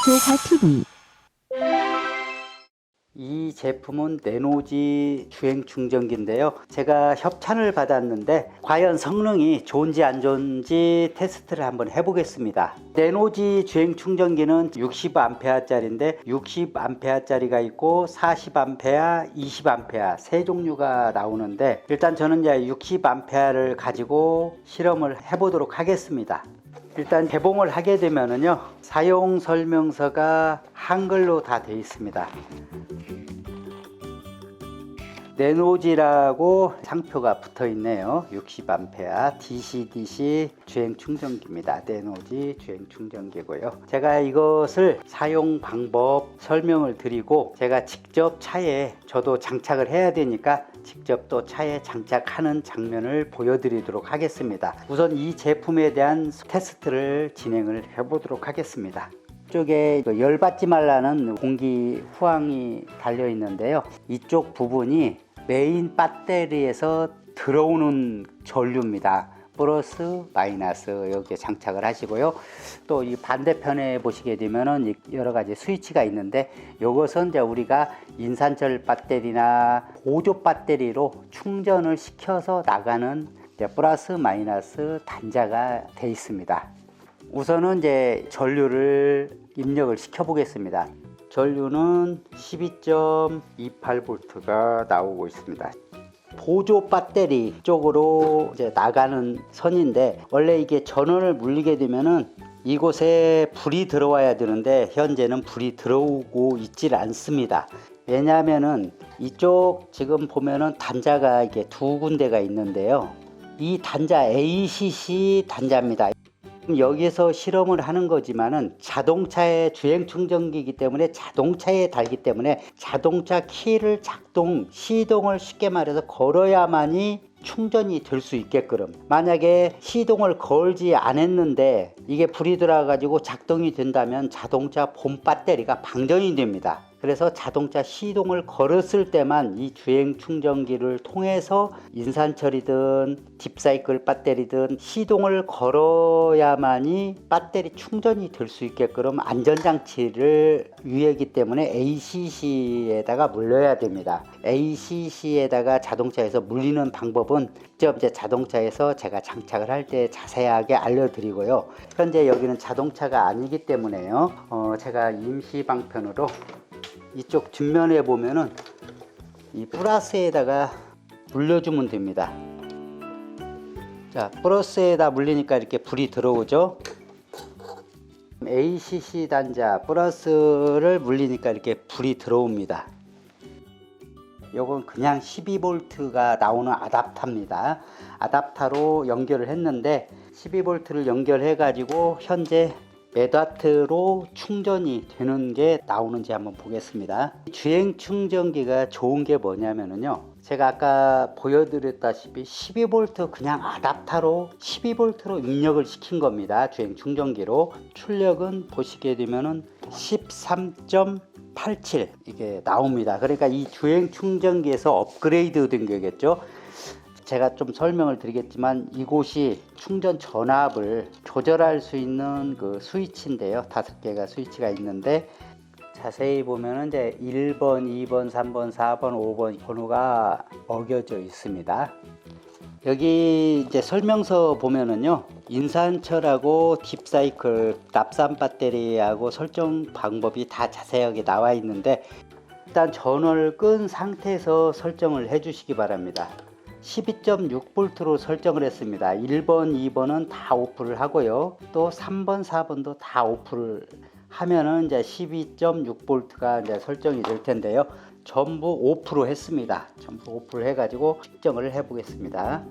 조화TV. 이 제품은 네노지 주행 충전기인데요. 제가 협찬을 받았는데 과연 성능이 좋은지 안 좋은지 테스트를 한번 해보겠습니다. 네노지 주행 충전기는 60A짜리인데 60A짜리가 있고 40A, 20A 세 종류가 나오는데 일단 저는 이제 60A를 가지고 실험을 해보도록 하겠습니다. 일단 개봉을 하게 되면은요, 사용 설명서가 한글로 다 되어 있습니다. 네노지라고 상표가 붙어 있네요. 60A DC-DC 주행 충전기입니다. 네노지 주행 충전기고요. 제가 이것을 사용 방법 설명을 드리고 제가 직접 차에 저도 장착을 해야 되니까 직접 또 차에 장착하는 장면을 보여드리도록 하겠습니다. 우선 이 제품에 대한 테스트를 진행을 해보도록 하겠습니다. 이쪽에 열받지 말라는 공기 후황이 달려 있는데요. 이쪽 부분이 메인 배터리에서 들어오는 전류입니다. 플러스 마이너스 이렇게 장착을 하시고요. 또 이 반대편에 보시게 되면은 여러 가지 스위치가 있는데 이것은 이제 우리가 인산철 배터리나 보조 배터리로 충전을 시켜서 나가는 이제 플러스 마이너스 단자가 되어 있습니다. 우선은 이제 전류를 입력을 시켜 보겠습니다. 전류는 12.28V가 나오고 있습니다. 보조 배터리 쪽으로 이제 나가는 선인데 원래 이게 전원을 물리게 되면은 이곳에 불이 들어와야 되는데 현재는 불이 들어오고 있질 않습니다. 왜냐하면은 이쪽 지금 보면은 단자가 이게 두 군데가 있는데요. 이 단자 ACC 단자입니다. 여기서 실험을 하는 거지만은 자동차의 주행 충전기이기 때문에 자동차에 달기 때문에 자동차 키를 시동을 쉽게 말해서 걸어야만이 충전이 될 수 있게끔, 만약에 시동을 걸지 않았는데 이게 불이 들어와 가지고 작동이 된다면 자동차 본 배터리가 방전이 됩니다. 그래서 자동차 시동을 걸었을 때만 이 주행 충전기를 통해서 인산철이든 딥사이클 배터리든 시동을 걸어야만이 배터리 충전이 될 수 있게끔 안전장치를 위해기 때문에 ACC에다가 물려야 됩니다. ACC에다가 자동차에서 물리는 방법은 직접 이제 자동차에서 제가 장착을 할 때 자세하게 알려드리고요. 현재 여기는 자동차가 아니기 때문에요. 제가 임시 방편으로 이쪽 뒷면에 보면은 이 플러스에다가 물려주면 됩니다. 자, 플러스에다 물리니까 이렇게 불이 들어오죠. ACC 단자 플러스를 물리니까 이렇게 불이 들어옵니다. 요건 그냥 12V가 나오는 아답터입니다. 아답터로 연결을 했는데 12V를 연결해 가지고 현재 몇 와트로 충전이 되는 게 나오는지 한번 보겠습니다. 주행 충전기가 좋은 게 뭐냐면요, 제가 아까 보여드렸다시피 12V 그냥 아답터로 12V로 입력을 시킨 겁니다. 주행 충전기로. 출력은 보시게 되면은 13.87 이게 나옵니다. 그러니까 이 주행 충전기에서 업그레이드 된 거겠죠. 제가 좀 설명을 드리겠지만 이곳이 충전 전압을 조절할 수 있는 그 스위치인데요. 5개가 스위치가 있는데 자세히 보면은 이제 1번, 2번, 3번, 4번, 5번 번호가 먹여져 있습니다. 여기 이제 설명서 보면은요, 인산철하고 딥사이클 납산 배터리하고 설정 방법이 다 자세하게 나와 있는데 일단 전원을 끈 상태에서 설정을 해 주시기 바랍니다. 12.6V로 설정을 했습니다. 1번, 2번은 다 오프를 하고요. 또 3번, 4번도 다 오프를 하면은 이제 12.6V가 이제 설정이 될 텐데요. 전부 오프로 했습니다. 전부 오프를 해가지고 측정을 해 보겠습니다.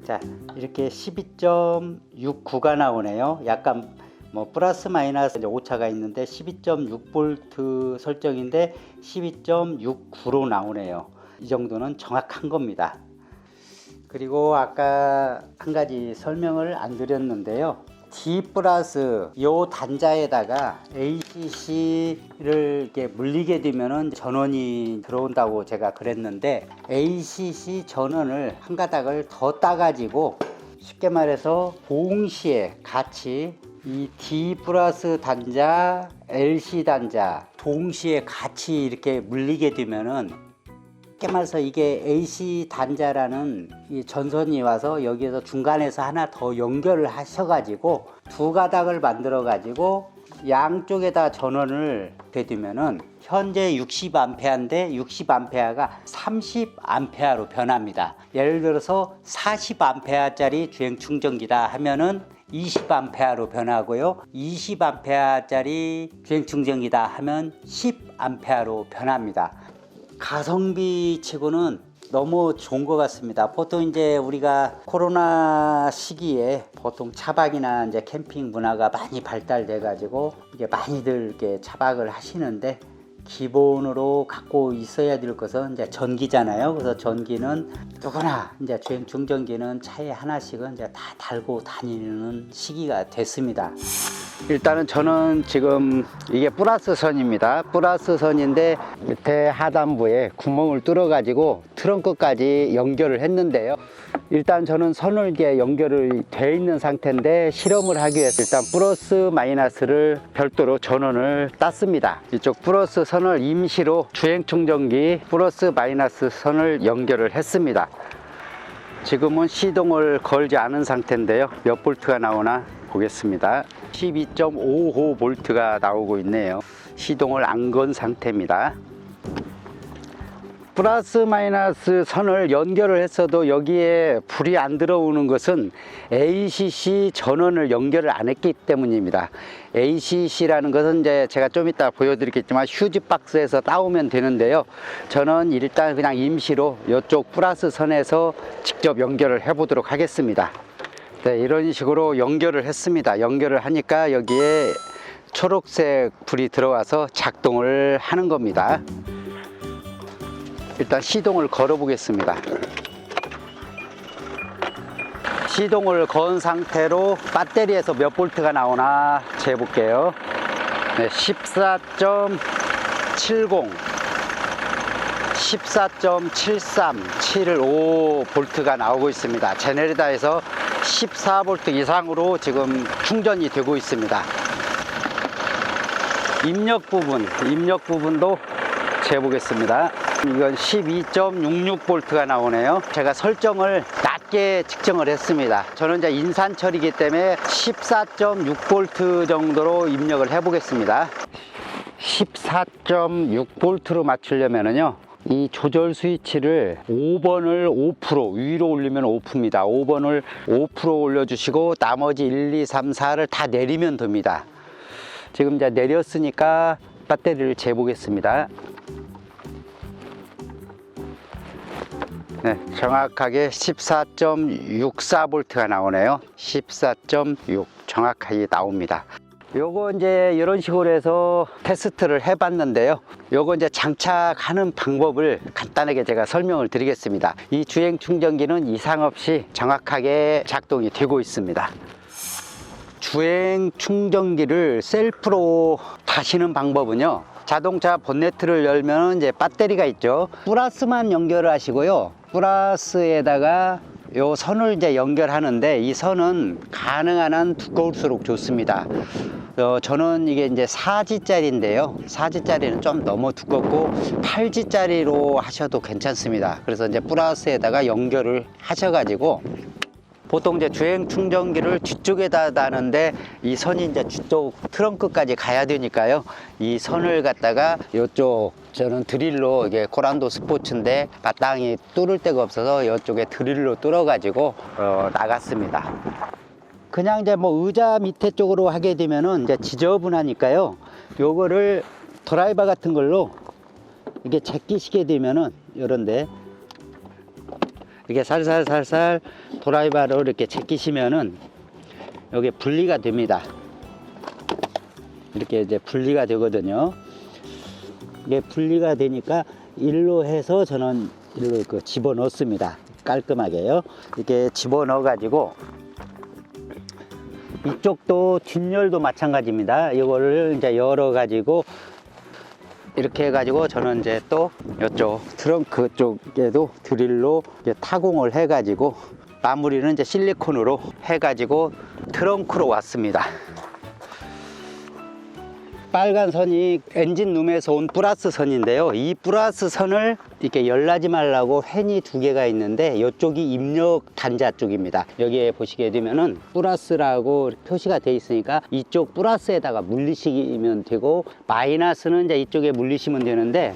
자, 이렇게 12.69가 나오네요. 약간 뭐 플러스 마이너스 오차가 있는데 12.6V 설정인데 12.69로 나오네요. 이 정도는 정확한 겁니다. 그리고 아까 한 가지 설명을 안 드렸는데요. D 플러스 요 단자에다가 ACC를 이렇게 물리게 되면은 전원이 들어온다고 제가 그랬는데 ACC 전원을 한 가닥을 더 따가지고 쉽게 말해서 동시에 같이 이 D 플러스 단자, LC 단자 동시에 같이 이렇게 물리게 되면은 쉽게 말해서 이게 AC 단자라는 이 전선이 와서 여기에서 중간에서 하나 더 연결을 하셔가지고 두 가닥을 만들어 가지고 양쪽에다 전원을 대두면은 현재 60A인데 60A가 30A로 변합니다. 예를 들어서 40A짜리 주행 충전기다 하면은 20A로 변하고요. 20A짜리 주행 충전기다 하면 10A로 변합니다. 가성비 치고는 너무 좋은 것 같습니다. 보통 이제 우리가 코로나 시기에 보통 차박이나 이제 캠핑 문화가 많이 발달돼 가지고 이게 많이들 이렇게 차박을 하시는데 기본으로 갖고 있어야 될 것은 이제 전기잖아요. 그래서 전기는 누구나 이제 주행 충전기는 차에 하나씩은 이제 다 달고 다니는 시기가 됐습니다. 일단은 저는 지금 이게 플러스 선입니다. 플러스 선인데 밑에 하단부에 구멍을 뚫어 가지고 트렁크까지 연결을 했는데요. 일단 저는 선을 이게 연결을 돼 있는 상태인데 실험을 하기 위해서 일단 플러스 마이너스를 별도로 전원을 땄습니다. 이쪽 플러스 선을 임시로 주행 충전기 플러스 마이너스 선을 연결을 했습니다. 지금은 시동을 걸지 않은 상태인데요. 몇 볼트가 나오나 보겠습니다. 12.55V가 나오고 있네요. 시동을 안 건 상태입니다. 플러스 마이너스 선을 연결을 했어도 여기에 불이 안 들어오는 것은 ACC 전원을 연결을 안 했기 때문입니다. ACC라는 것은 이제 제가 좀 이따 보여드리겠지만 휴지 박스에서 따오면 되는데요. 저는 일단 그냥 임시로 이쪽 플러스 선에서 직접 연결을 해 보도록 하겠습니다. 네, 이런 식으로 연결을 했습니다. 연결을 하니까 여기에 초록색 불이 들어와서 작동을 하는 겁니다. 일단 시동을 걸어 보겠습니다. 시동을 건 상태로 배터리에서 몇 볼트가 나오나 재볼게요. 네, 14.70 14.73 75V가 나오고 있습니다. 제네레이터에서 14V 이상으로 지금 충전이 되고 있습니다. 입력 부분도 재보겠습니다. 이건 12.66V가 나오네요. 제가 설정을 낮게 측정을 했습니다. 저는 이제 인산철이기 때문에 14.6V 정도로 입력을 해 보겠습니다. 14.6V로 맞추려면요, 이 조절 스위치를 5번을 5% 위로 올리면 오프입니다. 5번을 5% 올려주시고 나머지 1, 2, 3, 4를 다 내리면 됩니다. 지금 이제 내렸으니까 배터리를 재보겠습니다. 네, 정확하게 14.64V가 나오네요. 14.6 정확하게 나옵니다. 요거 이제 이런 식으로 해서 테스트를 해봤는데요. 요거 이제 장착하는 방법을 간단하게 제가 설명을 드리겠습니다. 이 주행 충전기는 이상 없이 정확하게 작동이 되고 있습니다. 주행 충전기를 셀프로 다시는 방법은요, 자동차 본네트를 열면 이제 배터리가 있죠. 플러스만 연결을 하시고요, 플러스에다가 요 선을 이제 연결하는데 이 선은 가능한 한 두꺼울수록 좋습니다. 저는 이게 이제 4G짜리인데요. 4G짜리는 좀 너무 두껍고 8G짜리로 하셔도 괜찮습니다. 그래서 이제 플러스에다가 연결을 하셔가지고 보통 이제 주행 충전기를 뒤쪽에다 다는데 이 선이 이제 뒤쪽 트렁크까지 가야 되니까요. 이 선을 갖다가 이쪽 저는 드릴로, 이게 코란도 스포츠인데 마땅히 뚫을 데가 없어서 이쪽에 드릴로 뚫어 가지고 나갔습니다. 그냥 이제 뭐 의자 밑에 쪽으로 하게 되면은 이제 지저분하니까요. 요거를 드라이버 같은 걸로 이게 제끼시게 되면은 요런데 이렇게 살살 드라이버로 이렇게 제끼시면은 여기 분리가 됩니다. 이렇게 이제 분리가 되거든요. 이게 분리가 되니까 일로 해서 저는 일로 집어 넣습니다. 깔끔하게요. 이렇게 집어 넣어 가지고 이쪽도 뒷열도 마찬가지입니다. 이거를 이제 열어 가지고 이렇게 해가지고 저는 이제 또 이쪽 트렁크 쪽에도 드릴로 이제 타공을 해가지고 마무리는 이제 실리콘으로 해가지고 트렁크로 왔습니다. 빨간 선이 엔진룸에서 온 플러스 선인데요. 이 플러스 선을 이렇게 열나지 말라고 펜이 두 개가 있는데 이쪽이 입력 단자 쪽입니다. 여기에 보시게 되면은 플러스라고 표시가 되어 있으니까 이쪽 플러스에다가 물리시면 되고, 마이너스는 이제 이쪽에 물리시면 되는데,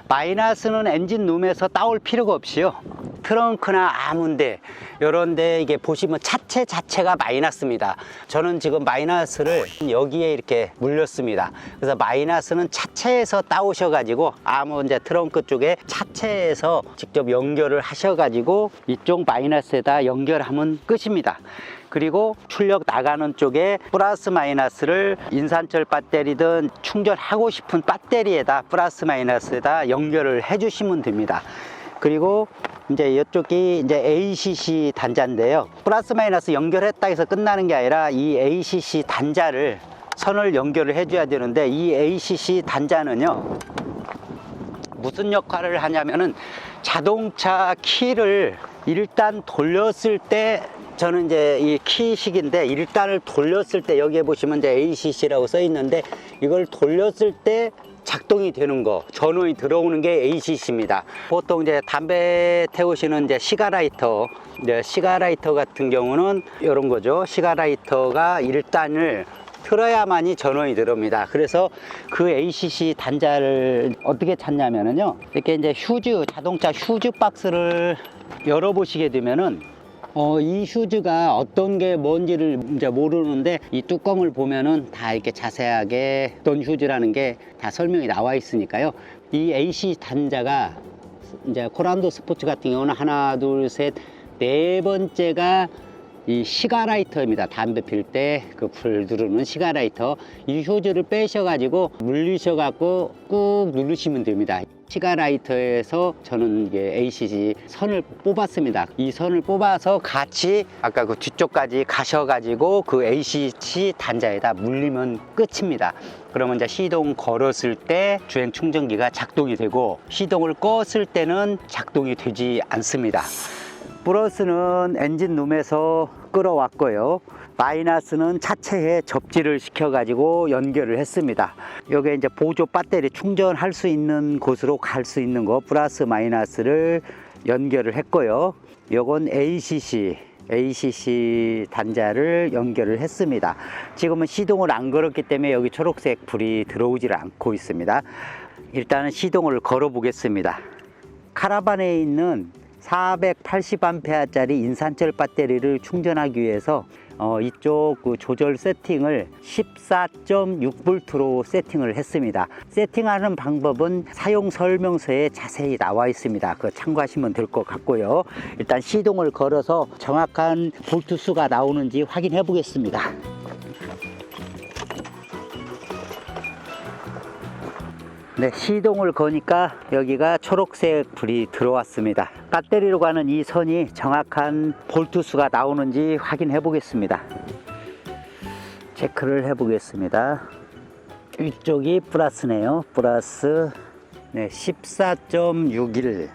마이너스는 엔진룸에서 따올 필요가 없이요, 트렁크나 아무데 이런데 이게 보시면 차체 자체가 마이너스입니다. 저는 지금 마이너스를 여기에 이렇게 물렸습니다. 그래서 마이너스는 차체에서 따오셔 가지고 아무 이제 트렁크 쪽에 차체에서 직접 연결을 하셔 가지고 이쪽 마이너스에다 연결하면 끝입니다. 그리고 출력 나가는 쪽에 플러스 마이너스를 인산철 배터리든 충전하고 싶은 배터리에다 플러스 마이너스에다 연결을 해 주시면 됩니다. 그리고 이제 이쪽이 이제 ACC 단자인데요. 플러스 마이너스 연결했다 해서 끝나는 게 아니라 이 ACC 단자를 선을 연결을 해줘야 되는데, 이 ACC 단자는요 무슨 역할을 하냐면은 자동차 키를 일단 돌렸을 때, 저는 이제 이 키식인데 일단을 돌렸을 때 여기에 보시면 이제 ACC라고 써 있는데, 이걸 돌렸을 때 작동이 되는 거, 전원이 들어오는 게 ACC입니다. 보통 이제 담배 태우시는 이제 시가라이터, 시가라이터 같은 경우는 이런 거죠. 시가라이터가 일단을 틀어야만이 전원이 들어옵니다. 그래서 그 ACC 단자를 어떻게 찾냐면요, 이렇게 이제 휴즈, 자동차 휴즈 박스를 열어보시게 되면은 이 휴즈가 어떤 게 뭔지를 이제 모르는데, 이 뚜껑을 보면은 다 이렇게 자세하게 어떤 휴즈라는 게 다 설명이 나와 있으니까요. 이 AC 단자가 이제 코란도 스포츠 같은 경우는 하나, 둘, 셋, 네 번째가 이 시가라이터입니다. 담배 필 때 그 불 누르는 시가라이터. 이 휴즈를 빼셔가지고 물리셔갖고 꾹 누르시면 됩니다. 시가라이터에서 저는 이게 ACC 선을 뽑았습니다. 이 선을 뽑아서 같이 아까 그 뒤쪽까지 가셔가지고 그 ACC 단자에다 물리면 끝입니다. 그러면 이제 시동 걸었을 때 주행 충전기가 작동이 되고, 시동을 껐을 때는 작동이 되지 않습니다. 플러스는 엔진룸에서 끌어왔고요, 마이너스는 차체에 접지를 시켜 가지고 연결을 했습니다. 여기 이제 보조 배터리 충전할 수 있는 곳으로 갈 수 있는 거, 플러스 마이너스를 연결을 했고요. 요건 ACC 단자를 연결을 했습니다. 지금은 시동을 안 걸었기 때문에 여기 초록색 불이 들어오지를 않고 있습니다. 일단은 시동을 걸어 보겠습니다. 카라반에 있는 480A짜리 인산철 배터리를 충전하기 위해서 이쪽 그 조절 세팅을 14.6V로 세팅을 했습니다. 세팅하는 방법은 사용 설명서에 자세히 나와 있습니다. 그거 참고하시면 될 것 같고요. 일단 시동을 걸어서 정확한 볼트 수가 나오는지 확인해 보겠습니다. 네, 시동을 거니까 여기가 초록색 불이 들어왔습니다. 배터리로 가는 이 선이 정확한 볼트 수가 나오는지 확인해 보겠습니다. 체크를 해 보겠습니다. 이쪽이 플러스네요. 플러스 14.61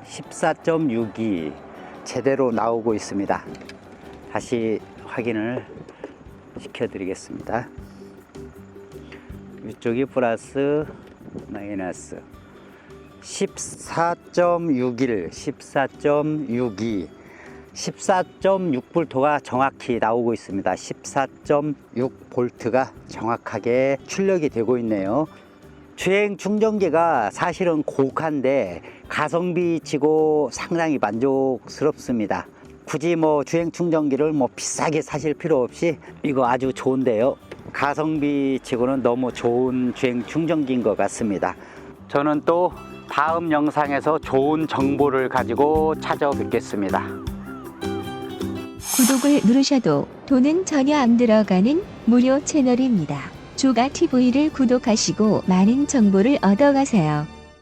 14.62 제대로 나오고 있습니다. 다시 확인을 시켜 드리겠습니다. 이쪽이 플러스 마이너스 14.61 14.62 14.6V가 정확히 나오고 있습니다. 14.6V가 정확하게 출력이 되고 있네요. 주행 충전기가 사실은 고가인데 가성비 치고 상당히 만족스럽습니다. 굳이 뭐 주행 충전기를 뭐 비싸게 사실 필요 없이 이거 아주 좋은데요. 가성비 치고는 너무 좋은 주행 충전기인 것 같습니다. 저는 또 다음 영상에서 좋은 정보를 가지고 찾아뵙겠습니다. 구독을 누르셔도 돈은 전혀 안 들어가는 무료 채널입니다. 조가TV를 구독하시고 많은 정보를 얻어가세요.